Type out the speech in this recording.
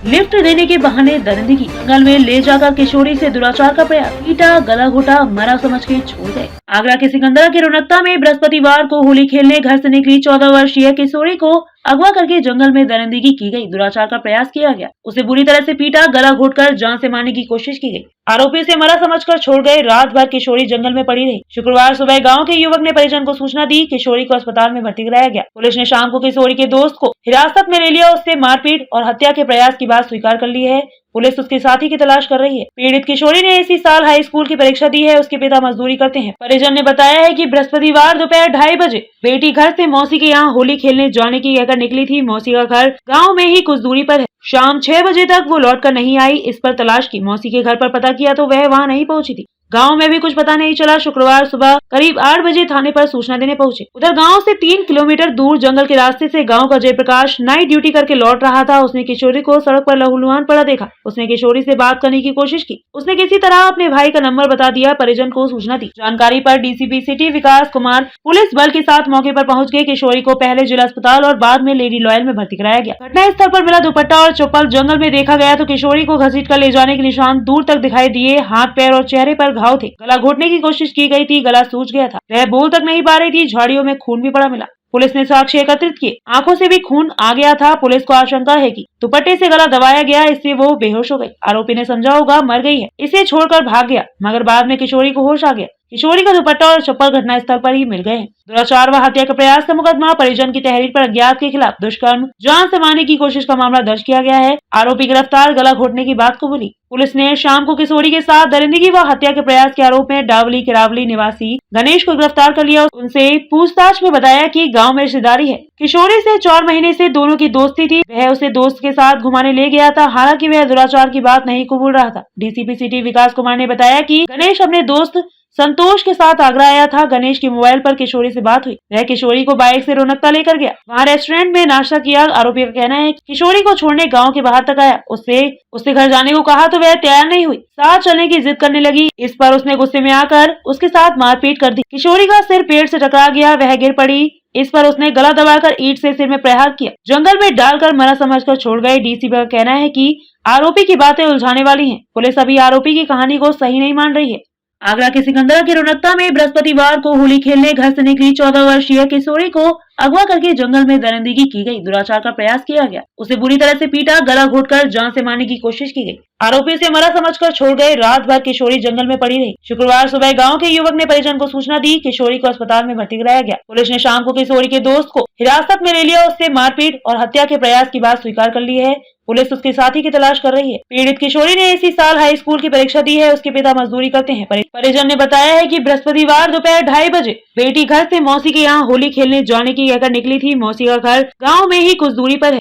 Lift देने के बहाने दरिंदगी, जंगल में ले जाकर किशोरी से दुराचार का प्रयास, पीटा, गला घोटा, मरा समझ के छोड़ गए। आगरा के सिकंदरा की रौनकता में बृहस्पतिवार को होली खेलने घर से निकली 14 वर्षीय किशोरी को अगवा करके जंगल में दरिंदगी की गई, दुराचार का प्रयास किया गया। उसे बुरी तरह से पीटा, गला घोटकर जान से मारने की कोशिश की गई। आरोपी से मरा समझकर छोड़ गए। रात भर किशोरी जंगल में पड़ी रही। शुक्रवार सुबह गांव के युवक ने परिजन को सूचना दी। किशोरी को अस्पताल में भर्ती कराया गया। पुलिस ने शाम को किशोरी के दोस्त को हिरासत में ले लिया। उससे मारपीट और हत्या के प्रयास की बात स्वीकार कर ली है। पुलिस उसके साथी की तलाश कर रही है। पीड़ित किशोरी ने इसी साल हाई स्कूल की परीक्षा दी है। उसके पिता मजदूरी करते हैं। परिजन ने बताया है कि बृहस्पतिवार दोपहर 2:30 बजे बेटी घर से मौसी के यहाँ होली खेलने जाने की कहकर निकली थी। मौसी का घर गांव में ही कुछ दूरी पर है। शाम 6 बजे तक वो लौटकर नहीं आई। इस पर तलाश की। मौसी के घर पर पता किया तो वह वहाँ नहीं पहुंची थी। गांव में भी कुछ पता नहीं चला। शुक्रवार सुबह करीब 8 बजे थाने पर सूचना देने पहुंचे। उधर गांव से 3 किलोमीटर दूर जंगल के रास्ते से गांव का जयप्रकाश नाइट ड्यूटी करके लौट रहा था। उसने किशोरी को सड़क पर लहूलुहान पड़ा देखा। उसने किशोरी से बात करने की कोशिश की। उसने किसी तरह अपने भाई का नंबर बता दिया। परिजन को सूचना दी। जानकारी पर डीसीपी सिटी विकास कुमार पुलिस बल के साथ मौके पर पहुंच गए। किशोरी को पहले जिला अस्पताल और बाद में लेडी लॉयल में भर्ती कराया गया। घटना स्थल पर मिला दुपट्टा और चप्पल। जंगल में देखा गया तो किशोरी को घसीट कर ले जाने के निशान दूर तक दिखाई दिए। हाथ, पैर और चेहरे पर घाव थे। गला घोटने की कोशिश की गई थी। गला सूज गया था। वह बोल तक नहीं पा रही थी। झाड़ियों में खून भी पड़ा मिला। पुलिस ने साक्ष्य एकत्रित किए। आंखों से भी खून आ गया था। पुलिस को आशंका है कि दुपट्टे से गला दबाया गया, इससे वो बेहोश हो गई। आरोपी ने समझा होगा मर गई है, इसे छोड़कर भाग गया, मगर बाद में किशोरी को होश आ गया। किशोरी का दुपट्टा और चप्पल घटना स्थल पर ही मिल गए हैं। दुराचार व हत्या के प्रयास का मुकदमा, परिजन की तहरीर पर अज्ञात के खिलाफ दुष्कर्म, जान से मारने की कोशिश का मामला दर्ज किया गया है। आरोपी गिरफ्तार। गला घोटने की बात कबूली। पुलिस ने शाम को किशोरी के साथ दरिंदगी व हत्या के प्रयास के आरोप में डावली किरावली निवासी गणेश को गिरफ्तार कर लिया। उनसे पूछताछ में बताया कि गांव में रिश्तेदारी है। किशोरी से 4 महीने से दोनों की दोस्ती थी। वह उसे दोस्त के साथ घुमाने ले गया था। हालांकि वह दुराचार की बात नहीं कबूल रहा था। डीसीपी सिटी विकास कुमार ने बताया कि गणेश अपने दोस्त संतोष के साथ आगरा आया था। गणेश की मोबाइल पर किशोरी से बात हुई। वह किशोरी को बाइक से रौनकता लेकर गया। वहाँ रेस्टोरेंट में नाश्ता किया। आरोपी का कहना है कि किशोरी को छोड़ने गांव के बाहर तक आया। उससे घर जाने को कहा तो वह तैयार नहीं हुई। साथ चलने की जिद करने लगी। इस पर उसने गुस्से में आकर उसके साथ मारपीट कर दी। किशोरी का सिर पेड़ से टकरा गया। वह गिर पड़ी। इस पर उसने गला दबाकर ईंट से सिर में प्रहार किया। जंगल में डालकर मरा समझकर छोड़ गए। डीसीपी का कहना है कि आरोपी की बातें उलझाने वाली हैं। पुलिस अभी आरोपी की कहानी को सही नहीं मान रही है। आगरा के सिकंदरा की रौनकता में बृहस्पतिवार को होली खेलने घर से निकली 14 वर्षीय किशोरी को अगवा करके जंगल में दरिंदगी की गई, दुराचार का प्रयास किया गया। उसे बुरी तरह से पीटा, गला घोटकर जान से मारने की कोशिश की गई। आरोपी से मरा समझकर छोड़ गए। रात भर किशोरी जंगल में पड़ी रही। शुक्रवार सुबह गांव के युवक ने परिजन को सूचना दी। किशोरी को अस्पताल में भर्ती कराया गया। पुलिस ने शाम को किशोरी के दोस्त को हिरासत में ले लिया। उससे मारपीट और हत्या के प्रयास की बात स्वीकार कर ली है। पुलिस उसके साथी की तलाश कर रही है। पीड़ित किशोरी ने इसी साल हाई स्कूल की परीक्षा दी है। उसके पिता मजदूरी करते हैं। परिजन ने बताया है कि बृहस्पतिवार दोपहर 2:30 बजे बेटी घर से मौसी के यहाँ होली खेलने जाने की कहकर निकली थी। मौसी का घर गांव में ही कुछ दूरी पर है।